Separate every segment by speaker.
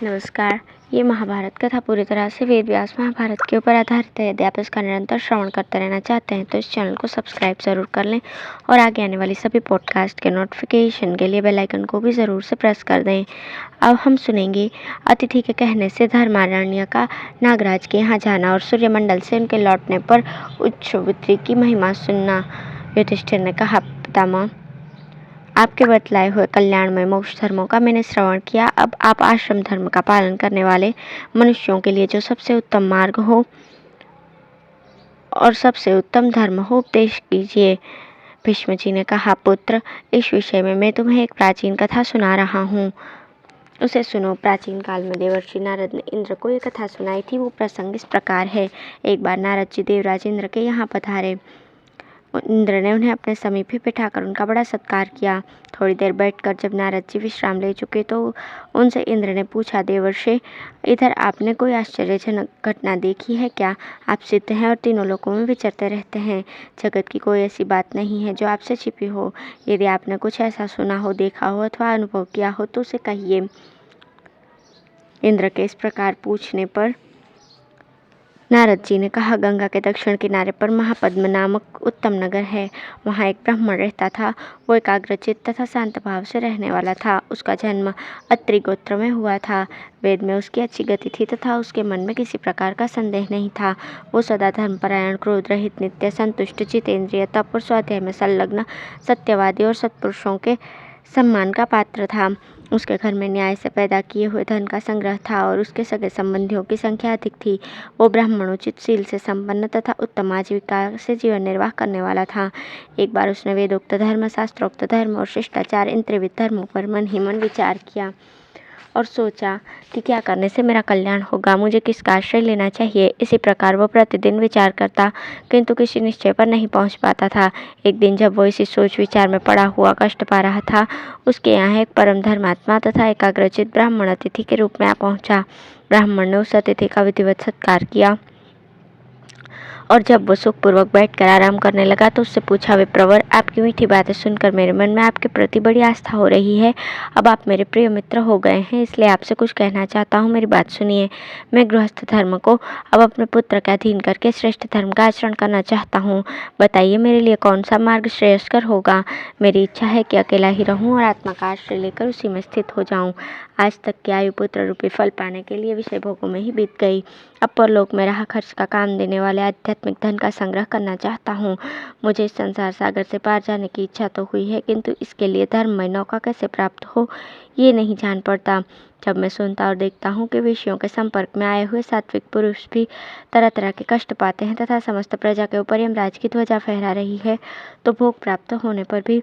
Speaker 1: नमस्कार। ये महाभारत कथा पूरी तरह से वेद व्यास महाभारत के ऊपर आधारित है। यदि आप इसका निरंतर श्रवण करते रहना चाहते हैं तो इस चैनल को सब्सक्राइब ज़रूर कर लें और आगे आने वाली सभी पॉडकास्ट के नोटिफिकेशन के लिए बेल आइकन को भी ज़रूर से प्रेस कर दें। अब हम सुनेंगे अतिथि के कहने से धर्मारण्य का नागराज के यहाँ जाना और सूर्यमंडल से उनके लौटने पर उच्चवृत्ति की महिमा सुनना। युधिष्ठिर ने कहा, पितामह, आपके बतलाए हुए कल्याणमय मोक्ष धर्मों का मैंने श्रवण किया। अब आप आश्रम धर्म का पालन करने वाले मनुष्यों के लिए जो सबसे उत्तम मार्ग हो और सबसे उत्तम धर्म हो उपदेश कीजिए। भीष्म जी ने कहा, पुत्र, इस विषय में मैं तुम्हें एक प्राचीन कथा सुना रहा हूँ, उसे सुनो। प्राचीन काल में देवर्षि नारद ने इंद्र को ये कथा सुनाई थी। वो प्रसंग इस प्रकार है। एक बार नारद जी देवराज इंद्र के यहाँ पधारे। इंद्र ने उन्हें अपने समीप ही बिठाकर उनका बड़ा सत्कार किया। थोड़ी देर बैठकर जब नारद जी विश्राम ले चुके तो उनसे इंद्र ने पूछा, देवर्षि, इधर आपने कोई आश्चर्यजनक घटना देखी है क्या? आप सिद्ध हैं और तीनों लोकों में विचरते रहते हैं। जगत की कोई ऐसी बात नहीं है जो आपसे छिपी हो। यदि आपने कुछ ऐसा सुना हो, देखा हो अथवा अनुभव किया हो तो उसे कहिए। इंद्र के इस प्रकार पूछने पर नारद जी ने कहा, गंगा के दक्षिण किनारे पर महापद्म नामक उत्तम नगर है। वहाँ एक ब्राह्मण रहता था। वो एकाग्रचित्त तथा शांत भाव से रहने वाला था। उसका जन्म अत्रि गोत्र में हुआ था। वेद में उसकी अच्छी गति थी तथा उसके मन में किसी प्रकार का संदेह नहीं था। वो सदा धर्मपरायण, क्रोध रहित, नित्य संतुष्ट, जितेंद्रिय, तप और स्वाध्याय में संलग्न, सत्यवादी और सत्पुरुषों के सम्मान का पात्र था। उसके घर में न्याय से पैदा किए हुए धन का संग्रह था और उसके सगे संबंधियों की संख्या अधिक थी। वो ब्राह्मणोचित शील से संपन्न तथा उत्तम आजीविका से जीवन निर्वाह करने वाला था। एक बार उसने वेदोक्त धर्म, शास्त्रोक्त धर्म और शिष्टाचार, इन त्रिविध धर्मों पर मन ही मन विचार किया और सोचा कि क्या करने से मेरा कल्याण होगा, मुझे किसका आश्रय लेना चाहिए। इसी प्रकार वो प्रतिदिन विचार करता किंतु किसी निश्चय पर नहीं पहुंच पाता था। एक दिन जब वो इसी सोच विचार में पड़ा हुआ कष्ट पा रहा था, उसके यहाँ एक परम धर्मात्मा तथा एकाग्रचित ब्राह्मण अतिथि के रूप में आ पहुंचा। ब्राह्मण ने उस अतिथि का विधिवत सत्कार किया और जब वो सुखपूर्वक बैठकर आराम करने लगा तो उससे पूछा, विप्रवर, आपकी मीठी बातें सुनकर मेरे मन में आपके प्रति बड़ी आस्था हो रही है। अब आप मेरे प्रिय मित्र हो गए हैं, इसलिए आपसे कुछ कहना चाहता हूँ। मेरी बात सुनिए। मैं गृहस्थ धर्म को अब अपने पुत्र के अधीन करके श्रेष्ठ धर्म का आचरण करना चाहता हूँ। बताइए, मेरे लिए कौन सा मार्ग श्रेयस्कर होगा? मेरी इच्छा है कि अकेला ही रहूँ और आत्मा का आश्रय लेकर उसी में स्थित हो जाऊँ। आज तक की आयु पुत्र रूपी फल पाने के लिए विषय भोगों में ही बीत गई। अब परलोक में राह खर्च का काम देने वाले आध्यात्मिक धन का संग्रह करना चाहता हूँ। मुझे इस संसार सागर से पार जाने की इच्छा तो हुई है, किंतु इसके लिए धर्ममय नौका कैसे प्राप्त हो ये नहीं जान पड़ता। जब मैं सुनता और देखता हूँ कि विषयों के संपर्क में आए हुए सात्विक पुरुष भी तरह तरह के कष्ट पाते हैं तथा समस्त प्रजा के ऊपर यमराज की ध्वजा फहरा रही है, तो भोग प्राप्त होने पर भी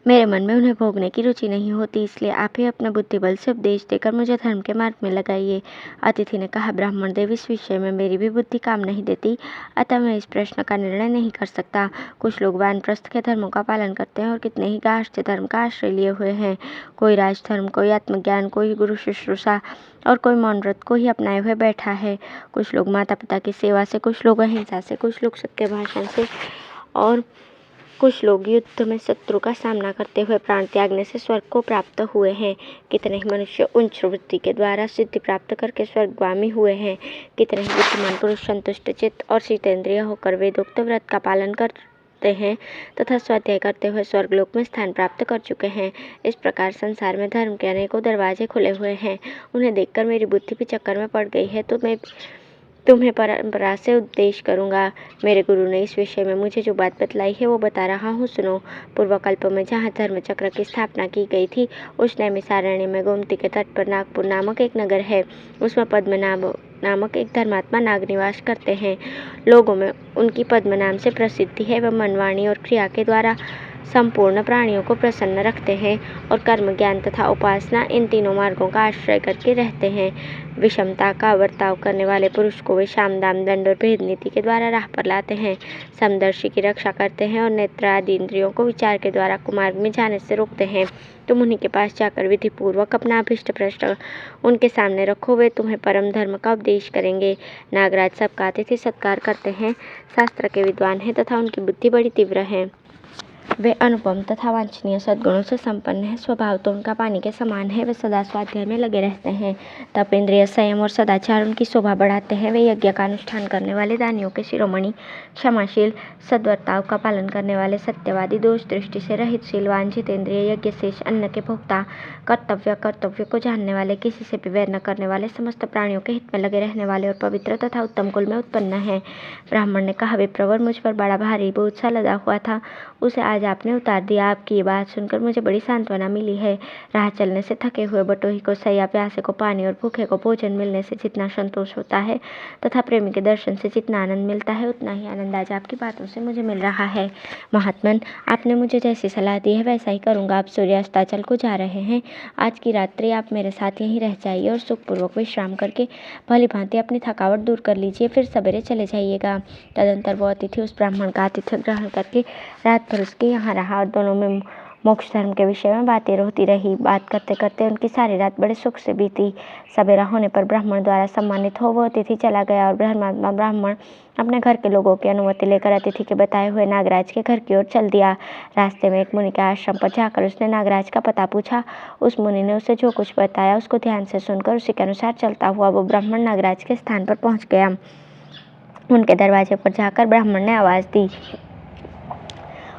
Speaker 1: मेरे मन में उन्हें भोगने की रुचि नहीं होती। इसलिए आप ही अपने बुद्धि बल से उपदेश देकर मुझे धर्म के मार्ग में लगाइए। अतिथि ने कहा, ब्राह्मण देव, इस विषय में मेरी भी बुद्धि काम नहीं देती, अतः मैं इस प्रश्न का निर्णय नहीं कर सकता। कुछ लोग वानप्रस्थ के धर्मों का पालन करते हैं और कितने ही गार्हस्थ्य धर्म का आश्रय लिए हुए हैं। कोई राजधर्म, कोई आत्मज्ञान, कोई गुरु शुश्रूषा और कोई मौन व्रत को ही अपनाए हुए बैठा है। कुछ लोग माता पिता की सेवा से, कुछ लोग अहिंसा से, कुछ लोग सत्य भाषण से और कुछ लोग युद्ध में शत्रु का सामना करते हुए प्राण त्यागने से स्वर्ग को प्राप्त हुए हैं। कितने ही मनुष्य उच्च वृत्ति के द्वारा सिद्धि प्राप्त करके स्वर्गगामी हुए हैं। कितने ही बुद्धिमान पुरुष संतुष्ट चित्त और शीतेंद्रिय होकर वेदोक्त व्रत का पालन करते हैं तथा स्वाध्याय करते हुए स्वर्गलोक में स्थान प्राप्त कर चुके हैं। इस प्रकार संसार में धर्म के अनेकों दरवाजे खुले हुए हैं। उन्हें देखकर मेरी बुद्धि भी चक्कर में पड़ गई है, तो मैं तुम्हें परंपरा से उपदेश करूंगा। मेरे गुरु ने इस विषय में मुझे जो बात बतलाई है वो बता रहा हूँ, सुनो। पूर्वकल्प में जहाँ धर्म चक्र की स्थापना की गई थी, उस नैमिषारण्य में गोमती के तट पर नागपुर नामक एक नगर है। उसमें पद्मनाभ नामक एक धर्मात्मा नाग निवास करते हैं। लोगों में उनकी पद्म नाम से प्रसिद्धि है। वह मन, वाणी और क्रिया के द्वारा संपूर्ण प्राणियों को प्रसन्न रखते हैं और कर्म, ज्ञान तथा उपासना, इन तीनों मार्गों का आश्रय करके रहते हैं। विषमता का बर्ताव करने वाले पुरुष को वे साम, दाम, दंड और भेद नीति के द्वारा राह पर लाते हैं। समदर्शी की रक्षा करते हैं और नेत्र आदि इंद्रियों को विचार के द्वारा कुमार्ग में जाने से रोकते हैं। तुम उन्हीं के पास जाकर विधि पूर्वक अपना अभिष्ट प्रश्न उनके सामने रखो, वे तुम्हें परम धर्म का उपदेश करेंगे। नागराज सबका अतिथि सत्कार करते हैं, शास्त्र के विद्वान हैं तथा उनकी बुद्धि बड़ी तीव्र है। वे अनुपम तथा वांछनीय सद्गुणों से संपन्न है। स्वभाव तो उनका पानी के समान है। वे सदा स्वाध्याय में लगे रहते हैं। तप, इंद्रिय संयम और सदाचार उनकी शोभा बढ़ाते हैं। वे यज्ञ का अनुष्ठान करने वाले, दानियों के शिरोमणि, क्षमाशील, सद्वर्ताव का पालन करने वाले, सत्यवादी, दोष दृष्टि से रहित, शीलवान, जितेंद्रिय, यज्ञ शेष, अन्न के भोक्ता, कर्तव्य को जानने वाले, किसी से भी वैर न करने वाले, समस्त प्राणियों के हित में लगे रहने वाले और पवित्र तथा उत्तम कुल में उत्पन्न है। ब्राह्मण ने कहा, विप्रवर, मुझ पर बड़ा भारी बोझ सा लदा हुआ था, उसे आज आपने उतार दिया। आपकी ये बात सुनकर मुझे बड़ी सांत्वना मिली है। राह चलने से थके हुए बटोही को सैया, प्यासे को पानी और भूखे को भोजन मिलने से जितना संतोष होता है तथा प्रेमी के दर्शन से जितना आनंद मिलता है, उतना ही आनंद आज आपकी बातों से मुझे मिल रहा है। महात्मन, आपने मुझे जैसी सलाह दी है वैसा ही करूँगा। आप सूर्यास्ताचल को जा रहे हैं। आज की रात्रि आप मेरे साथ यहीं रह जाइए और सुखपूर्वक विश्राम करके भली भांति अपनी थकावट दूर कर लीजिए, फिर सवेरे चले जाइएगा। तदंतर वो अतिथि उस ब्राह्मण का आतिथ्य ग्रहण करके रात भर उसके यहाँ रहा और दोनों में मोक्ष धर्म के विषय में बातें होती रही। बात करते करते उनकी सारी रात बड़े सुख से बीती। सवेरा होने पर ब्राह्मण द्वारा सम्मानित हो वो अतिथि चला गया और धर्मात्मा ब्राह्मण अपने घर के लोगों की अनुमति लेकर अतिथि के बताए हुए नागराज के घर की ओर चल दिया। रास्ते में एक मुनि के आश्रम पर जाकर उसने नागराज का पता पूछा। उस मुनि ने उसे जो कुछ बताया उसको ध्यान से सुनकर उसी के अनुसार चलता हुआ वो ब्राह्मण नागराज के स्थान पर पहुंच गया। उनके दरवाजे पर जाकर ब्राह्मण ने आवाज़ दी।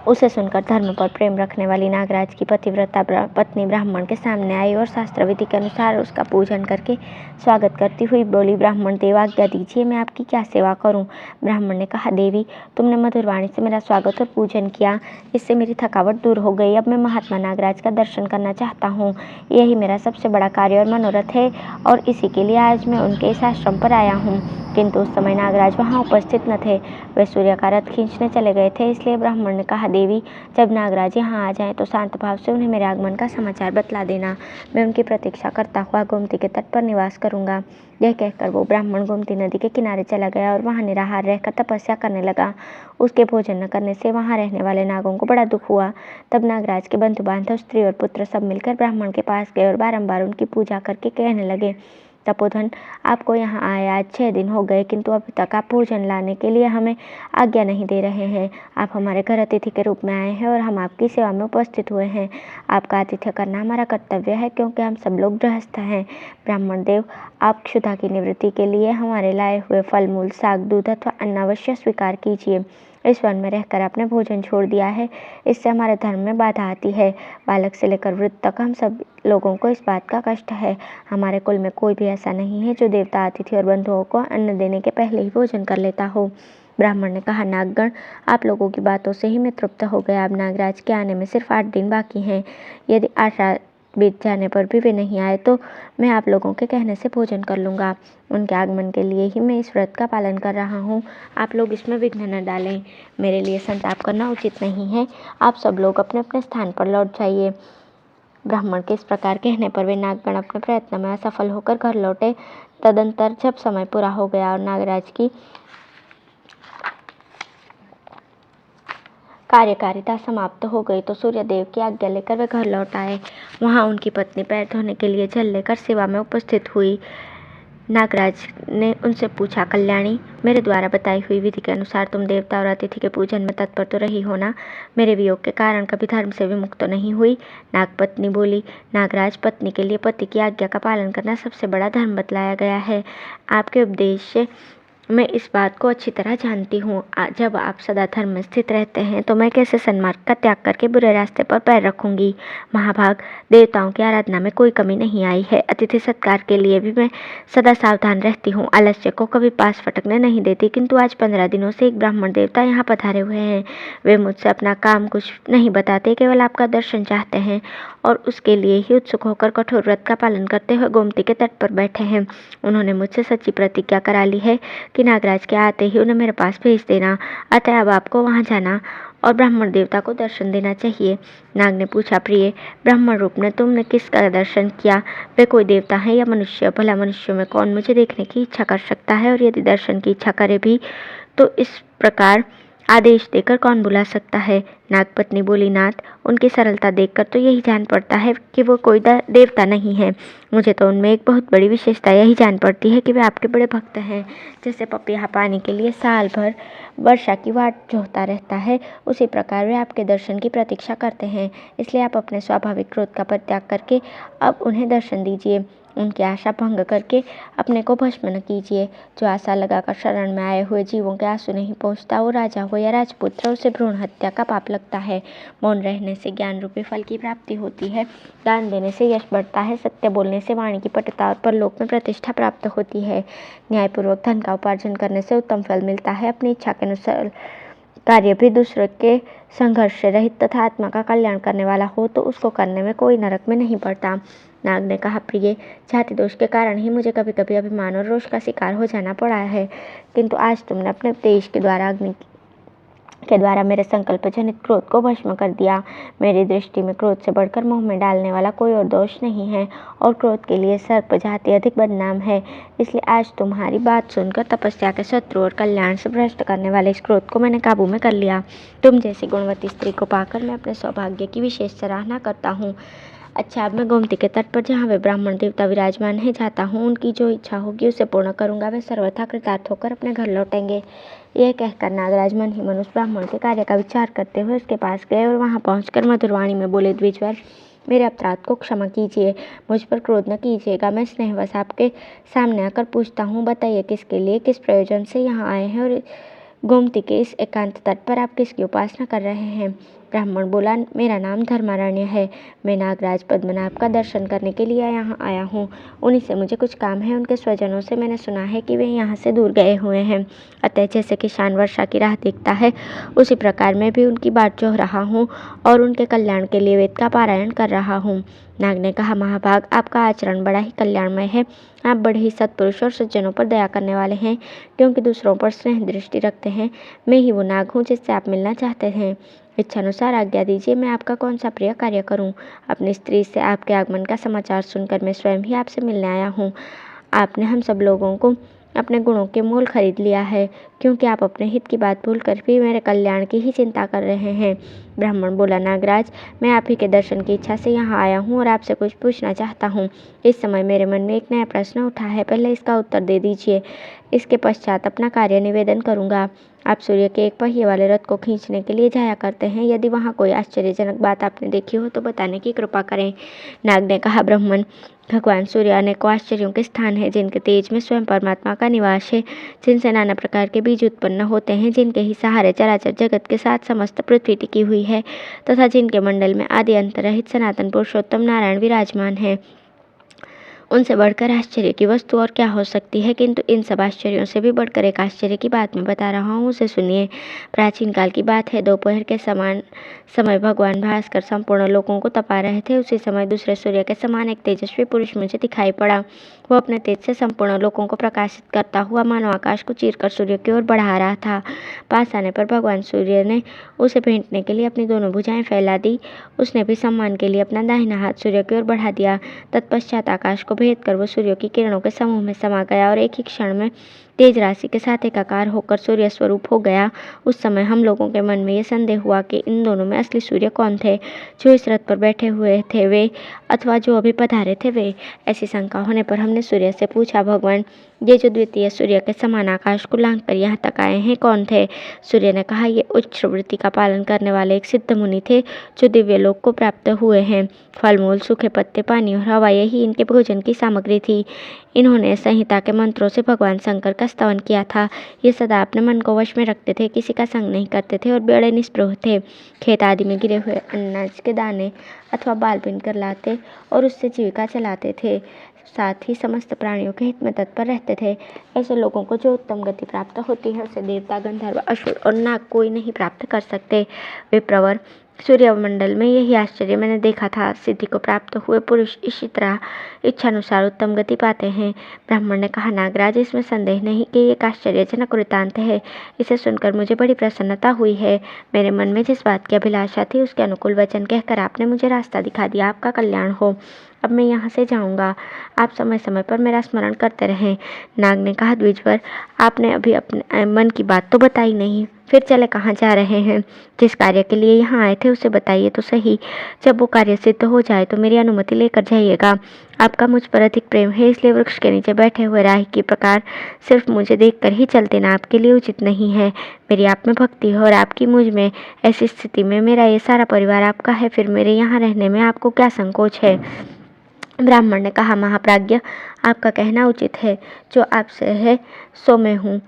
Speaker 1: उसे सुनकर धर्म पर प्रेम रखने वाली नागराज की पतिव्रता पत्नी ब्राह्मण के सामने आई और शास्त्र विधि के अनुसार उसका पूजन करके स्वागत करती हुई बोली, ब्राह्मण देव, आज्ञा दीजिए, मैं आपकी क्या सेवा करूं? ब्राह्मण ने कहा, देवी, तुमने मधुर वाणी से मेरा स्वागत और पूजन किया, इससे मेरी थकावट दूर हो गई। अब मैं महात्मा नागराज का दर्शन करना चाहता हूँ। यही मेरा सबसे बड़ा कार्य और मनोरथ है और इसी के लिए आज मैं उनके इस आश्रम पर आया हूँ। किंतु उस समय नागराज वहाँ उपस्थित न थे। वे सूर्य का रथ खींचने चले गए थे। इसलिए ब्राह्मण ने कहा, देवी, जब नागराज यहाँ आ जाएं तो शांत भाव से उन्हें मेरे आगमन का समाचार बतला देना। मैं उनकी प्रतीक्षा करता हुआ गोमती के तट पर निवास करूँगा। यह कहकर वो ब्राह्मण गोमती नदी के किनारे चला गया और वहाँ निराहार रहकर तपस्या करने लगा। उसके भोजन न करने से वहाँ रहने वाले नागों को बड़ा दुख हुआ। तब नागराज के बंधु बांधव, स्त्री और पुत्र सब मिलकर ब्राह्मण के पास गए और बारंबार उनकी पूजा करके कहने लगे, तपोधन, आपको यहाँ आए आज 6 दिन हो गए, किंतु अभी तक आप भोजन लाने के लिए हमें आज्ञा नहीं दे रहे हैं। आप हमारे घर अतिथि के रूप में आए हैं और हम आपकी सेवा में उपस्थित हुए हैं। आपका आतिथ्य करना हमारा कर्तव्य है, क्योंकि हम सब लोग गृहस्थ हैं। ब्राह्मण देव, आप क्षुधा की निवृत्ति के लिए हमारे लाए हुए फल मूल, साग, दूध अथवा अन्न अवश्य स्वीकार कीजिए। इस वन में रहकर आपने भोजन छोड़ दिया है, इससे हमारे धर्म में बाधा आती है। बालक से लेकर वृद्ध तक हम सब लोगों को इस बात का कष्ट है। हमारे कुल में कोई भी ऐसा नहीं है जो देवता, अतिथि और बंधुओं को अन्न देने के पहले ही भोजन कर लेता हो। ब्राह्मण ने कहा, नागगण, आप लोगों की बातों से ही मैं तृप्त हो गया। अब नागराज के आने में सिर्फ 8 दिन बाकी हैं। यदि 8 रात बीत जाने पर भी वे नहीं आए तो मैं आप लोगों के कहने से भोजन कर लूँगा। उनके आगमन के लिए ही मैं इस व्रत का पालन कर रहा हूँ। आप लोग इसमें विघ्न न डालें। मेरे लिए संताप करना उचित नहीं है। आप सब लोग अपने अपने स्थान पर लौट जाइए। ब्राह्मण के इस प्रकार कहने पर वे नागगण अपने प्रयत्न में असफल होकर घर लौटे। तदंतर जब समय पूरा हो गया और नागराज की कार्यकारिता समाप्त हो गई तो सूर्यदेव की आज्ञा लेकर वे घर लौट आए। वहाँ उनकी पत्नी पैर धोने के लिए जल लेकर सेवा में उपस्थित हुई। नागराज ने उनसे पूछा, कल्याणी, मेरे द्वारा बताई हुई विधि के अनुसार तुम देवता और अतिथि के पूजन में तत्पर तो रही हो ना? मेरे वियोग के कारण कभी धर्म से विमुक्त तो नहीं हुई? नागपत्नी बोली, नागराज, पत्नी के लिए पति की आज्ञा का पालन करना सबसे बड़ा धर्म बतलाया गया है। आपके उपदेश से मैं इस बात को अच्छी तरह जानती हूँ। जब आप सदा धर्म में स्थित रहते हैं तो मैं कैसे सन्मार्ग का त्याग करके बुरे रास्ते पर पैर रखूंगी? महाभाग, देवताओं की आराधना में कोई कमी नहीं आई है। अतिथि सत्कार के लिए भी मैं सदा सावधान रहती हूँ। आलस्य को कभी पास फटकने नहीं देती। किंतु आज 15 दिनों से एक ब्राह्मण देवता यहाँ पधारे हुए हैं। वे मुझसे अपना काम कुछ नहीं बताते, केवल आपका दर्शन चाहते हैं और उसके लिए ही उत्सुक होकर कठोर व्रत का पालन करते हुए गोमती के तट पर बैठे हैं। उन्होंने मुझसे सच्ची प्रतिज्ञा करा ली है कि नागराज के आते ही उन्हें मेरे पास भेज देना। अतः अब आपको वहाँ जाना और ब्राह्मण देवता को दर्शन देना चाहिए। नाग ने पूछा, प्रिय, ब्राह्मण रूप में तुमने किसका दर्शन किया? वे कोई देवता है या मनुष्य? भला मनुष्यों में कौन मुझे देखने की इच्छा कर सकता है, और यदि दर्शन की इच्छा करे भी तो इस प्रकार आदेश देकर कौन बुला सकता है। नागपत्नी बोली, नाथ, उनकी सरलता देखकर तो यही जान पड़ता है कि वो कोई देवता नहीं है। मुझे तो उनमें एक बहुत बड़ी विशेषता यही जान पड़ती है कि वे आपके बड़े भक्त हैं। जैसे पपीहा पानी के लिए साल भर वर्षा की वाट जोहता रहता है, उसी प्रकार वे आपके दर्शन की प्रतीक्षा करते हैं। इसलिए आप अपने स्वाभाविक क्रोध का परित्याग करके अब उन्हें दर्शन दीजिए। उनकी आशा भंग करके अपने को भस्म न कीजिए। जो आशा लगाकर शरण में आए हुए जीवों के आंसू नहीं पहुँचता, वो राजा हो या राजपुत्र, उसे भ्रूण हत्या का पाप लगता है। मौन रहने से ज्ञान रूपी फल की प्राप्ति होती है। दान देने से यश बढ़ता है। सत्य बोलने से वाणी की पटुता और परलोक में प्रतिष्ठा प्राप्त होती है। न्यायपूर्वक धन का उपार्जन करने से उत्तम फल मिलता है। अपनी इच्छा के अनुसार कार्य भी दूसरों के संघर्ष से रहित तथा आत्मा का कल्याण करने वाला हो तो उसको करने में कोई नरक में नहीं पड़ता। नाग ने कहा, प्रिय, जाति दोष के कारण ही मुझे कभी कभी अभिमान और रोष का शिकार हो जाना पड़ा है, किंतु आज तुमने अपने उपदेश के द्वारा अग्नि के द्वारा मेरे संकल्प जनित क्रोध को भस्म कर दिया। मेरी दृष्टि में क्रोध से बढ़कर मोह में डालने वाला कोई और दोष नहीं है, और क्रोध के लिए सर्प जाति अधिक बदनाम है। इसलिए आज तुम्हारी बात सुनकर तपस्या के शत्रु और कल्याण से भ्रष्ट करने वाले इस क्रोध को मैंने काबू में कर लिया। तुम जैसी गुणवती स्त्री को पाकर मैं अपने सौभाग्य की विशेष सराहना करता हूँ। अच्छा, अब मैं गोमती के तट पर जहाँ वे ब्राह्मण देवता विराजमान है जाता हूँ। उनकी जो इच्छा होगी उसे पूर्ण करूँगा। वे सर्वथा कृतार्थ होकर अपने घर लौटेंगे। यह कहकर नागराज मन ही मन उस ब्राह्मण के कार्य का विचार करते हुए उसके पास गए और वहाँ पहुँचकर मधुरवाणी में बोले, द्विजवर, मेरे अपराध को क्षमा कीजिए, मुझ पर क्रोध न कीजिएगा। मैं स्नेहवश आपके सामने आकर पूछता हूँ, बताइए किसके लिए, किस प्रयोजन से यहाँ आए हैं, और गोमती के इस एकांत तट पर आप किसकी उपासना कर रहे हैं। ब्राह्मण बोला, मेरा नाम धर्मारण्य है। मैं नागराज पद्मनाभ का दर्शन करने के लिए यहाँ आया हूँ। उन्हीं से मुझे कुछ काम है। उनके स्वजनों से मैंने सुना है कि वे यहाँ से दूर गए हुए हैं। अतः जैसे किसान वर्षा की राह देखता है, उसी प्रकार मैं भी उनकी बाट जोह रहा हूँ और उनके कल्याण के लिए वेद का पारायण कर रहा हूँ। नाग ने कहा, महाभाग, आपका आचरण बड़ा ही कल्याणमय है। आप बड़े ही सत्पुरुष और सज्जनों पर दया करने वाले हैं, क्योंकि दूसरों पर स्नेह दृष्टि रखते हैं। मैं ही वो नाग हूँ जिससे आप मिलना चाहते हैं। इच्छानुसार आज्ञा दीजिए, मैं आपका कौन सा प्रिय कार्य करूं। अपनी स्त्री से आपके आगमन का समाचार सुनकर मैं स्वयं ही आपसे मिलने आया हूँ। आपने हम सब लोगों को अपने गुणों के मोल खरीद लिया है, क्योंकि आप अपने हित की बात भूलकर भी मेरे कल्याण की ही चिंता कर रहे हैं। ब्राह्मण बोला, नागराज, मैं आप ही के दर्शन की इच्छा से यहाँ आया हूँ और आपसे कुछ पूछना चाहता हूँ। इस समय मेरे मन में एक नया प्रश्न उठा है, पहले इसका उत्तर दे दीजिए। इसके पश्चात अपना कार्य निवेदन करूँगा। आप सूर्य के एक पहिए वाले रथ को खींचने के लिए जाया करते हैं। यदि वहाँ कोई आश्चर्यजनक बात आपने देखी हो तो बताने की कृपा करें। नाग ने कहा, ब्राह्मण, भगवान सूर्य अनेकों आश्चर्यों के स्थान है, जिनके तेज में स्वयं परमात्मा का निवास है, जिनसे नाना प्रकार के बीज उत्पन्न होते हैं, जिनके ही सहारे चराचर जगत के साथ समस्त पृथ्वी टिकी हुई है, तथा जिनके मंडल में आदि अंत रहित सनातन पुरुषोत्तम नारायण विराजमान है। उनसे बढ़कर आश्चर्य की वस्तु और क्या हो सकती है। किंतु इन सब आश्चर्यों से भी बढ़कर एक आश्चर्य की बात मैं बता रहा हूँ, उसे सुनिए। प्राचीन काल की बात है। दोपहर के समान समय भगवान भास्कर संपूर्ण लोगों को तपा रहे थे। उसी समय दूसरे सूर्य के समान एक तेजस्वी पुरुष मुझे दिखाई पड़ा। वो अपने तेज से संपूर्ण लोगों को प्रकाशित करता हुआ मानो आकाश को चीरकर सूर्य की ओर बढ़ा रहा था। पास आने पर भगवान सूर्य ने उसे भेंटने के लिए अपनी दोनों भुजाएं फैला दी। उसने भी सम्मान के लिए अपना दाहिना हाथ सूर्य की ओर बढ़ा दिया। तत्पश्चात आकाश को भेद कर वो सूर्य की किरणों के समूह में समा गया और एक ही क्षण में तेज राशि के साथ एकाकार होकर सूर्य स्वरूप हो गया। उस समय हम लोगों के मन में ये संदेह हुआ कि इन दोनों में असली सूर्य कौन थे, जो इस रथ पर बैठे हुए थे वे, अथवा जो अभी पधारे थे वे। ऐसी शंका होने पर हमने सूर्य से पूछा, भगवान, ये जो द्वितीय सूर्य के समान आकाश को लांघ कर यहाँ तक आए हैं, कौन थे। सूर्य ने कहा, ये उच्च वृत्ति का पालन करने वाले एक सिद्ध मुनि थे, जो दिव्य लोक को प्राप्त हुए हैं। फल मूल, सूखे पत्ते, पानी और हवा यही इनके भोजन की सामग्री थी। इन्होंने संहिता के मंत्रों से भगवान शंकर का स्तवन किया था। ये सदा अपने मन को वश में रखते थे, किसी का संग नहीं करते थे और बड़े निस्पृह थे। खेत आदि में गिरे हुए अनाज के दाने अथवा बाल बीन कर लाते और उससे जीविका चलाते थे। साथ ही समस्त प्राणियों के हित में तत्पर रहते थे। ऐसे लोगों को जो उत्तम गति प्राप्त होती है, उसे देवता, गंधर्व, असुर और नाग कोई नहीं प्राप्त कर सकते। वे प्रवर, सूर्यमंडल में यही आश्चर्य मैंने देखा था। सिद्धि को प्राप्त हुए पुरुष इसी तरह इच्छानुसार उत्तम गति पाते हैं। ब्राह्मण ने कहा, नागराज, इसमें संदेह नहीं कि एक आश्चर्यजनक वृत्तांत है। इसे सुनकर मुझे बड़ी प्रसन्नता हुई है। मेरे मन में जिस बात की अभिलाषा थी, उसके अनुकूल वचन कहकर आपने मुझे रास्ता दिखा दिया। आपका कल्याण हो। अब मैं यहाँ से जाऊँगा। आप समय समय पर मेरा स्मरण करते रहें। नाग ने कहा, द्विजवर, आपने अभी अपने मन की बात तो बताई नहीं, फिर चले कहाँ जा रहे हैं? जिस कार्य के लिए यहाँ आए थे उसे बताइए तो सही। जब वो कार्य सिद्ध हो जाए तो मेरी अनुमति लेकर जाइएगा। आपका मुझ पर अधिक प्रेम है, इसलिए वृक्ष के नीचे बैठे हुए राही की प्रकार सिर्फ मुझे देखकर ही चल देना आपके लिए उचित नहीं है। मेरी आप में भक्ति है और आपकी मुझ में। ऐसी स्थिति में मेरा ये सारा परिवार आपका है, फिर मेरे यहाँ रहने में आपको क्या संकोच है? ब्राह्मण ने कहा, महाप्राज्ञ, आपका कहना उचित है। जो आपसे है सो मैं हूँ।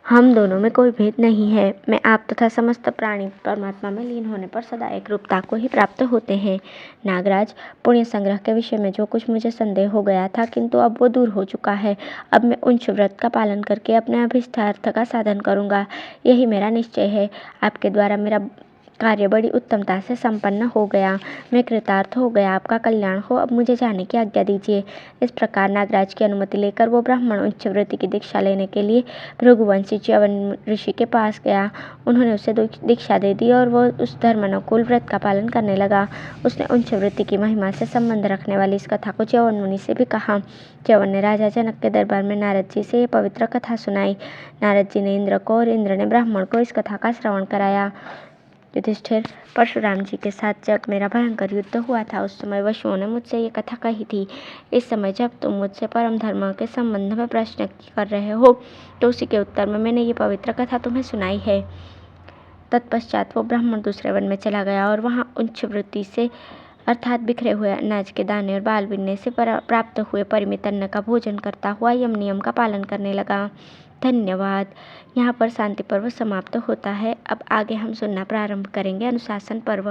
Speaker 1: हम दोनों में कोई भेद नहीं है। मैं आप तथा समस्त प्राणी परमात्मा में लीन होने पर सदा एक रूपता को ही प्राप्त होते हैं। नागराज, पुण्य संग्रह के विषय में जो कुछ मुझे संदेह हो गया था, किंतु अब वो दूर हो चुका है। अब मैं उच्च व्रत का पालन करके अपने अभीष्टार्थ का साधन करूँगा। यही मेरा निश्चय है। आपके द्वारा मेरा कार्य बड़ी उत्तमता से संपन्न हो गया। मैं कृतार्थ हो गया। आपका कल्याण हो। अब मुझे जाने की आज्ञा दीजिए। इस प्रकार नागराज की अनुमति लेकर वो ब्राह्मण उच्च व्रति की दीक्षा लेने के लिए भृगुवंशी च्यवन ऋषि के पास गया। उन्होंने उसे दीक्षा दे दी और वो उस धर्मानुकूल व्रत का पालन करने लगा। उसने उच्च व्रति की महिमा से संबंध रखने वाली इस कथा को च्यवन मुनि से भी कहा। च्यवन ने राजा जनक के दरबार में नारद जी से ये पवित्र कथा सुनाई। नारद जी ने इंद्र को और इंद्र ने ब्राह्मण को इस कथा का श्रवण कराया। युधिष्ठिर, परशुराम जी के साथ जब मेरा भयंकर युद्ध हुआ था, उस समय वसुओं ने मुझसे ये कथा कही थी। इस समय जब तुम मुझसे परम धर्म के संबंध में प्रश्न कर रहे हो, तो उसी के उत्तर में मैंने ये पवित्र कथा तुम्हें सुनाई है। तत्पश्चात वो ब्राह्मण दूसरे वन में चला गया और वहाँ उच्च वृत्ति से अर्थात बिखरे हुए अनाज के दाने और बाल बिनने से प्राप्त हुए परिमित अन्न का भोजन करता हुआ यम नियम का पालन करने लगा। धन्यवाद। यहाँ पर शांति पर्व समाप्त होता है। अब आगे हम सुनना प्रारंभ करेंगे अनुशासन पर्व।